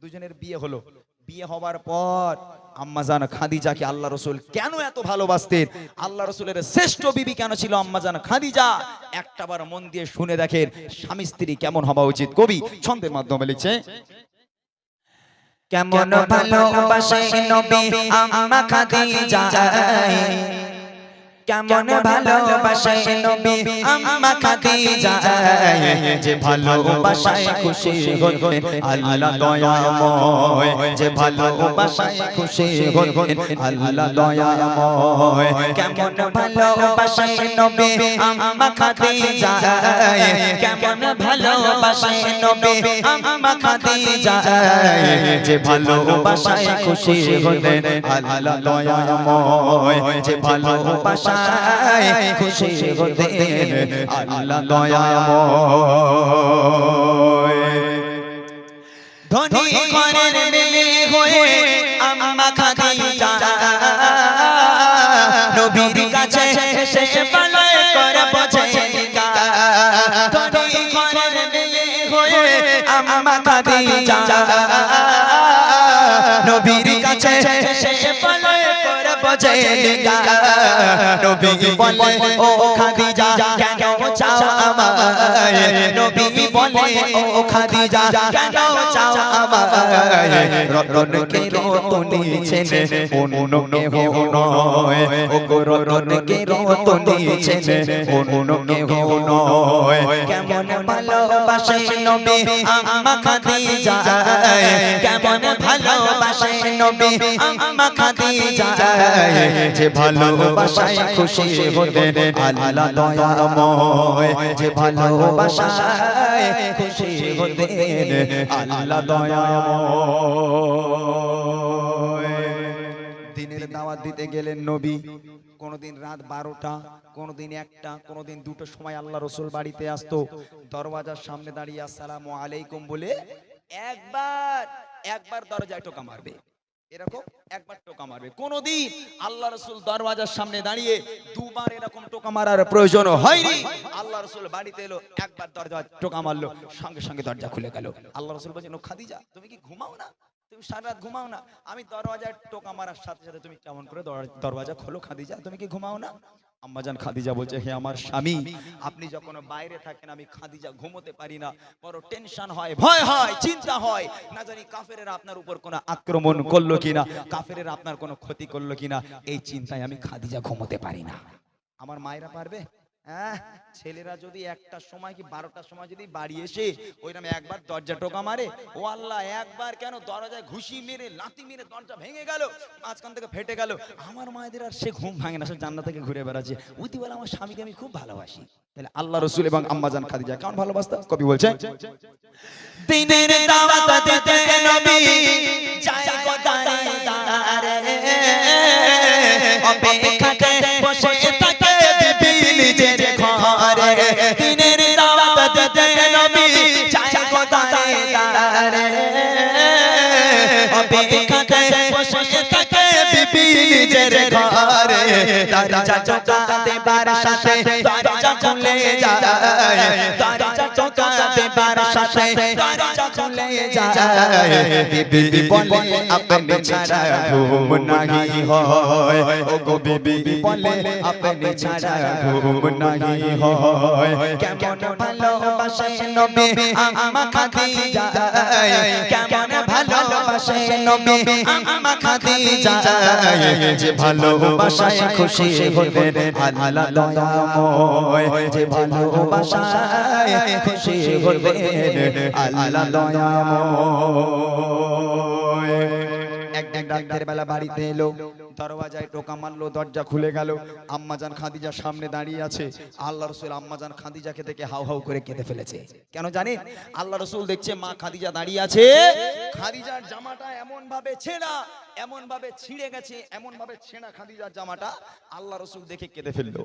দুজনের বিয়ে হলো। বিয়ে হওয়ার পর আম্মাজান খাদিজাকে আল্লাহ রসুল কেন এত ভালোবাসতেন, আল্লাহ রসুলের শ্রেষ্ঠ বিবি কেন ছিল আম্মাজান খাদিজা, একটাবার মন দিয়ে শুনে দেখেন স্বামী স্ত্রী কেমন হওয়া উচিত। কবি ছন্দের মাধ্যমে লিখছে, কেমন ভালোবাসে নবী আম্মা খাদিজা, কেমন ভালোবাসে নবী আম্মা খাদিজা, যে ভালোবাসায় খুশি হতেন আল্লাহ দয়াময়, যে ভালোবাসায় খুশি হতেন আল্লাহ দয়াময়। কেমন ভালোবাসে নবী আম্মা খাদিজা, কেমন ভালোবাসে নবী আম্মা খাদিজা, যে ভালোবাসায় খুশি হতেন আল্লাহ দয়াময়, যে ভালোবাসায় খুশি হতেন আল্লাহ দয়াময়। ধনী ঘরের মেয়ে হয়ে আম্মা খাদিজা নবীর কাছে এসে পালয় করে বোঝেনিকা। ধনী ঘরের মেয়ে হয়ে আম্মা খাদিজা নবীর কাছে এসে পালয় করে বোঝেনিকা। নবী বলে ও খাদিজা কেন চাও আমায়, নবী বলে ও খাদিজা কেন চাও আমায়, রতনকে রতনী ছেনে অন্য কেহ নয়, ও গো রতনকে রতনী ছেনে অন্য কেহ নয়। কেমন ভালোবাসে নবী আম্মা খাদিজা, কেমন ভালোবাসে নবী আম্মা খাদিজা, যে ভালোবাসায় খুশি হতেন আল্লাহ দয়াময়, যে ভালোবাসায় খুশি হতেন আল্লাহ দয়াময়। দিনের দাওয়াত দিতে গেলেন নবী, কোনদিন রাত 12টা, কোনদিন 1টা, কোনদিন 2টোর সময় আল্লাহ রসুল বাড়িতে আসতো। দরওয়াজার সামনে দাঁড়িয়ে আসসালামু আলাইকুম বলে একবার দরজায় টোকা মারবে, এরকম একবার টোকা মারবে। কোনদিন আল্লাহ রসুল দরওয়াজার সামনে দাঁড়িয়ে দুবার এরকম টোকা মারার প্রয়োজন হয়নি। আল্লাহ রসুল বাড়িতে এলো, একবার দরজা টোকা মারলো, সঙ্গে সঙ্গে দরজা খুলে গেল। আল্লাহ রসুল বলছেন, ও খাদিজা তুমি কি ঘুমাও না, তুমি সারা রাত ঘুমাও না? আমি দরওয়াজায় টোকা মারার সাথে সাথে তুমি কেমন করে দরওয়াজা খোলো খাদিজা, তুমি কি ঘুমাও না? আম্মাজান খাদিজা বলছে, হে আমার স্বামী, আপনি যখন বাইরে থাকেন আমি খাদিজা ঘুমোতে পারি না, বড় টেনশন হয়, ভয় হয়, চিন্তা হয়, না জানি কাফেরেরা আপনার উপর কোনো আক্রমণ করলো কিনা, কাফেরেরা আপনার কোনো ক্ষতি করলো কিনা, এই চিন্তায় আমি খাদিজা ঘুমোতে পারি না। আমার মায়েরা পারবে? হ্যাঁ, ছেলেরা যদি 1টার সময় কি 12টার সময় যদি বাড়ি এসে ওইরকম একবার দরজা টোকা মারে, ও আল্লাহ একবার কেন দরজায় ঘুষি মেরে লাথি মেরে দরজা ভেঙে গেল, মাঝখান থেকে ফেটে গেল, আমার মায়েদের আর সে ঘুম ভাঙে না, সে জান্নাত থেকে ঘুরে বেড়াচ্ছে, উতি বলে আমার স্বামীকে আমি খুব ভালোবাসি। তাহলে আল্লাহ রসুল এবং আম্মাজান খাদিজা কেমন ভালোবাসতো? কবি বলছে, দিনের দাওয়াত দিতে নবী যায় গো দাঁড়ে দাঁড়ে, অপেক্ষাতে বসে থাকে বিবি নিজের ঘরে। দিনের দাওয়াত দিতে নবী যায় গো দাঁড়ে দাঁড়ে, অপেক্ষাতে বসে থাকে বিবি নিজের ঘরে। দরজা টোকা দেবার সাথে দরজা খুলে যায়, দরজা টোকা দেবার সাথে দরজা খুলে যায়। বিবি বলে আপনি ছাড়া ঘুম নাহি হয়, ও গো বিবি বলে আপনি ছাড়া ঘুম নাহি হয়। কেমন ভালোবাসে নবী আম্মা খাদিজা, কেমন ভালোবাসে নবী আম্মা খাদিজা, যে ভালোবাসায় খুশি হতেন আল্লাহ দয়াময়, যে ভালোবাসায় খুশি হতেন আল্লাহ দয়াময়। একদিন রাতের বেলা বাড়িতে এলো, দরওয়াজায় টোকা মারলো, দরজা খুলে গেল, আম্মাজান খাদিজা সামনে দাঁড়িয়ে আছে। আল্লাহ রসুল আম্মাজান খাদিজাকে দেখে হাউ হাউ করে কেঁদে ফেলেছে। কেন জানেন? আল্লাহ রসুল দেখছে মা খাদিজা দাঁড়িয়ে আছে, খাদিজার জামাটা এমন ভাবে ছেঁড়া, এমন ভাবে ছিঁড়ে গেছে, এমন ভাবে ছেঁড়া খাদিজার জামাটা, আল্লাহ রসুল দেখে কেঁদে ফেললো।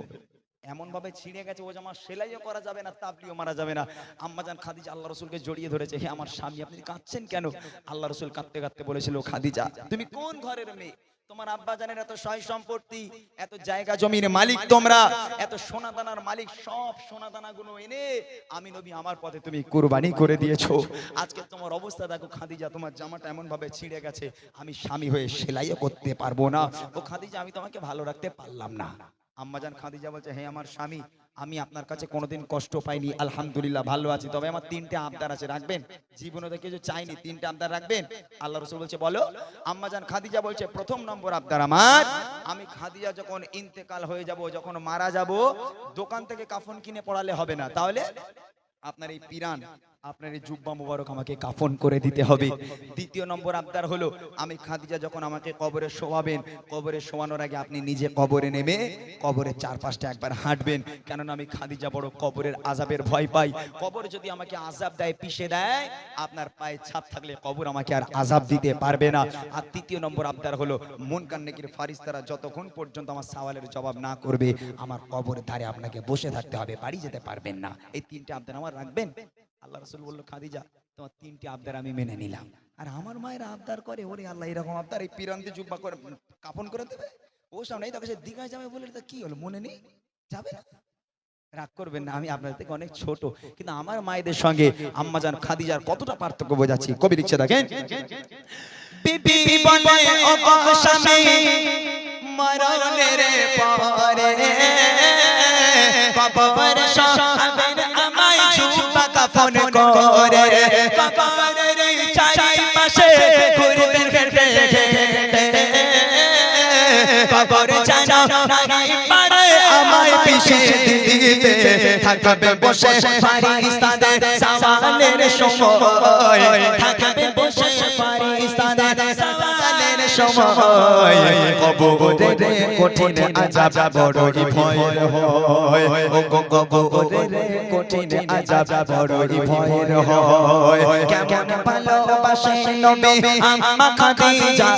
এমন ভাবে ছিঁড়ে গেছে, ও জামা সেলাইও করা যাবে না, তাবলিও মারা যাবে না। আম্মাজান খাদিজা আল্লাহ রসুলকে জড়িয়ে ধরেছে, হে আমার স্বামী আপনি কাঁদছেন কেন? আল্লাহ রসুল কাঁদতে কাঁদতে বলেছিল, খাদিজা তুমি কোন ঘরের মেয়ে, তোমার আব্বা জানেন এত সয় সম্পত্তি, এত জায়গা জমির মালিক তোমরা, এত সোনা দানার মালিক, সব সোনা দানা গুলো এনে আমি নবী আমার পথে তুমি কুরবানি করে দিয়েছো। আজকে তোমার অবস্থা দেখো খাদিজা, তোমার জামাটা এমন ভাবে ছিঁড়ে গেছে, আমি স্বামী হয়ে সেলাইও করতে পারবো না। ও খাদিজা, আমি তোমাকে ভালো রাখতে পারলাম না। আম্মাজান খাদিজা বলছে, হে আমার স্বামী, আমি আপনার কাছে কোনোদিন কষ্ট পাইনি, আলহামদুলিল্লাহ ভালো আছি, তবে আমার 3টে আবদার আছে, রাখবেন? জীবনে দেখে যে চাইনি, 3টে আবদার রাখবেন? আল্লাহ রাসূল বলছে বলো। আম্মাজান খাদিজা বলছে, প্রথম নম্বর আবদার আমার, আমি খাদিজা যখন ইন্তেকাল হয়ে যাব, যখন মারা যাব, দোকান থেকে কাফন কিনে পড়ালে হবে না, তাহলে আপনার এই পিরান, আপনার এই জুব্বা মুবারক আমাকে কাফন করে দিতে হবে। দ্বিতীয় নম্বর আবদার হলো, আমি খাদিজা যখন আমাকে কবরে শোয়াবেন, কবরে শোয়ানোর আগে আপনি নিজে কবরে নেমে কবরের চারপাশটা একবার হাঁটবেন, কেননা আমি খাদিজা বড় কবরের আযাবের ভয় পাই। কবর যদি আমাকে আযাব দেয়, পিষে দেয়, আপনার পায়ে ছাপ থাকলে কবর আমাকে আর আযাব দিতে পারবে না। আর তৃতীয় নম্বর আবদার হলো, মুনকার নেকির ফারিস্তারা যতক্ষণ পর্যন্ত আমার সওয়ালের জবাব না করবে, আমার কবরের ধারে আপনাকে বসে থাকতে হবে, বাড়ি যেতে পারবেন না। এই 3টে আবদার আমার রাখবেন? আল্লাহ রাসূল বলল, খাদিজা তোমার 3টে আবদার আমি মেনে নিলাম। আর আমার মায়ের আবদার করে, ওরে আল্লাহ এরকম আবদার, এই পিরান্তি জুব্বা করে কাফন করে দেবে, ও সামনে এই দেখো সে দিঘায় যাবে বলে, তা কি হলো, মনে নেই যাবে না? রাগ করবেন না, আমি আপনাদের থেকে অনেক ছোট, কিন্তু আমার মায়েদের সঙ্গে আম্মাজান খাদিজার কতটা পার্থক্য বোঝাচ্ছি। কবি লিখছে দেখেন, বিবি বলে ও গো স্বামী, মরণের পরে কবর শোয়াবেন আমায় জুব্বা কাফন করে, কবরের চারিপাশে ঘুরবেন হেঁটে হেঁটে, কবর জানো নাই পারে আমায় পিষে দিতে, থাকবে বসে ফারিস্তাদের সওয়ালের সময়, থাকবে বসে ফারিস্তাদের সওয়ালের সময়, কবরের কঠিন আযাব বড়ই ভয়ের হয়, ও কবরের কঠিন আযাব বড়ই ভয়ের হয়। কেমন ভালোবাসে নবী আম্মা খাদিজা,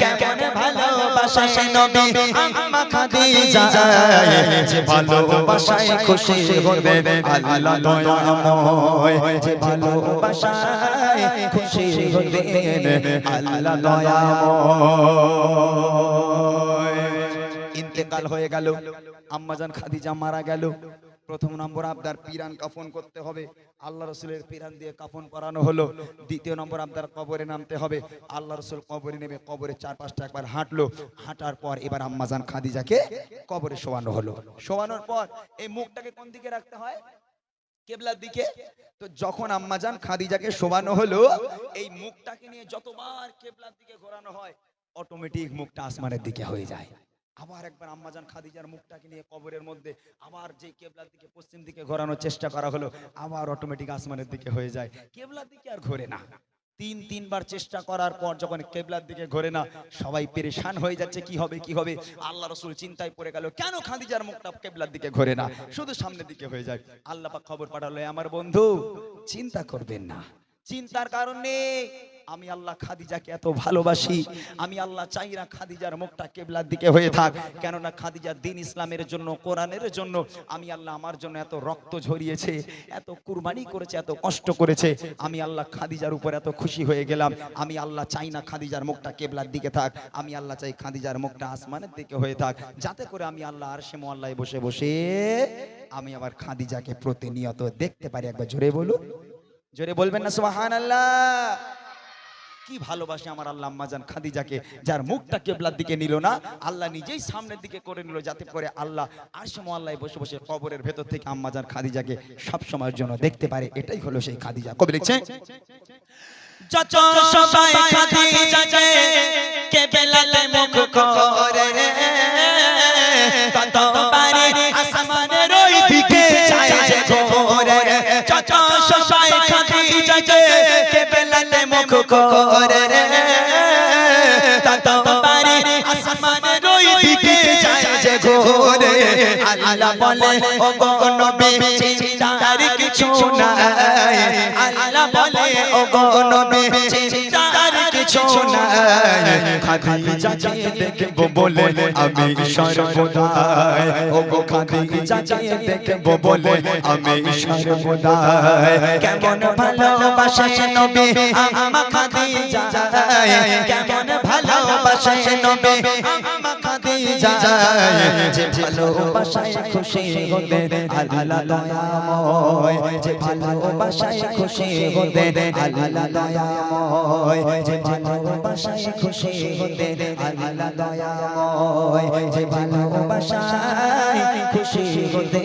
কেমন ভালোবাসে নবী আম্মা খাদিজা, যে ভালোবাসায় খুশি হবেন আল্লাহ দয়াময়, যে ভালোবাসায় খুশি হবেন আল্লাহ দয়াময়। ইন্তেকাল হয়ে গেল, আম্মাজান খাদিজা মারা গেল। প্রথম নম্বর আবদার, পিরান কাফন করতে হবে, আল্লাহ রাসূলের পিরান দিয়ে কাফন করানো হলো। দ্বিতীয় নম্বর আবদার, কবরে নামতে হবে, আল্লাহ রাসূল কবরে নেমে কবরের চারপাশটা একবার হাঁটলো, হাঁটার পর এবার আম্মাজান খাদিজাকে কবরে শোয়ানো হলো। শোয়ানোর পর এই মুখটাকে কোন দিকে রাখতে হয়? কিবলার দিকে। তো যখন আম্মাজান খাদিজাকে শোয়ানো হলো, এই মুখটাকে নিয়ে যতবার কিবলার দিকে ঘোরানো হয়, অটোমেটিক মুখটা আসমানের দিকে হয়ে যায়। আবার একবার আম্মাজান খাদিজার মুখটাকে নিয়ে কবরের মধ্যে আবার যে কিবলার দিকে পশ্চিম দিকে ঘোরানোর চেষ্টা করা হলো, আবার অটোমেটিক আসমানের দিকে হয়ে যায়, কিবলার দিকে আর ঘোরে না। তিনবার চেষ্টা করার পর যখন কিবলার দিকে ঘোরে না, সবাই পেরেশান হয়ে যাচ্ছে, কি হবে কি হবে। আল্লাহ রাসূল চিন্তায় পড়ে গেল, কেন খাদিজার মুখটা কিবলার দিকে ঘোরে না, শুধু সামনের দিকে হয়ে যায়। আল্লাহ পাক খবর পাঠালো, আমার বন্ধু চিন্তা করবেন না, চিন্তার কারণ নেই, আমি আল্লাহ খাদিজাকে এত ভালোবাসি, আমি আল্লাহ চাই না খাদিজার মুখটা কিবলার দিকে হয়ে থাক, কেননা খাদিজা দ্বীন ইসলামের জন্য, কোরআনের জন্য আমি আল্লাহ আমার জন্য এত রক্ত ঝরিয়েছে, এত কুরবানি করেছে, এত কষ্ট করেছে, আমি আল্লাহ খাদিজার উপর এত খুশি হয়ে গেলাম। আমি আল্লাহ চাই না খাদিজার মুখটা কিবলার দিকে থাক, আমি আল্লাহ চাই খাদিজার মুখটা আসমানের দিকে হয়ে থাক, যাতে করে আমি আল্লাহ আরশে মুআল্লায় বসে বসে আমি আবার খাদিজাকে প্রতিনিয়ত দেখতে পারি। একবার জোরে বলুন, জোরে বলবেন না সুবহানাল্লাহ। কি ভালোবাসে আমার আল্লাহ আম্মাজান খাদিজাকে, যার মুখটা কিবলার দিকে নিল না, আল্লাহ নিজেই সামনের দিকে করে নিল, যাতে করে আল্লাহ আরশে মুআল্লায় বসে বসে কবরের ভেতর থেকে আম্মাজান খাদিজাকে সব সময়ের জন্য দেখতে পারে। এটাই হলো সেই খাদিজা। কবি লিখছে, যত সবাই খাদিজাকে কিবলাতে মুখ করে, তত পারে আসমানের ওই দিকে যায় যে ঘোরে, যত সবাই খাদিজাকে কিবলাতে মুখ করে, তত পারে আসমানের ওই দিকে যায় যে ঘোরে। আল্লাহ বলে, ও গো নবী চিন্তার কিছু নাই, আল্লাহ বলে, ও গো নবী চিন্তার কিছু নাই, খাদিজাকে দেখব বলে আমি সর্বদাই, ও গো খাদিজাকে দেখব বলে আমি সর্বদাই। কেমন ভালোবাসে নবী আম্মা খাদিজা, কেমন ভালোবাসে ভালোবাসে নবী আম্মা খাদিজা যে ভালোবাসায় খুশি হতে আল্লাহ দয়াময় যে ভালোবাসায় খুশি হতে আল্লাহ দয়াময় যে ভালোবাসায় খুশি হতে আল্লাহ দয়াময় যে ভালোবাসায় খুশি হতে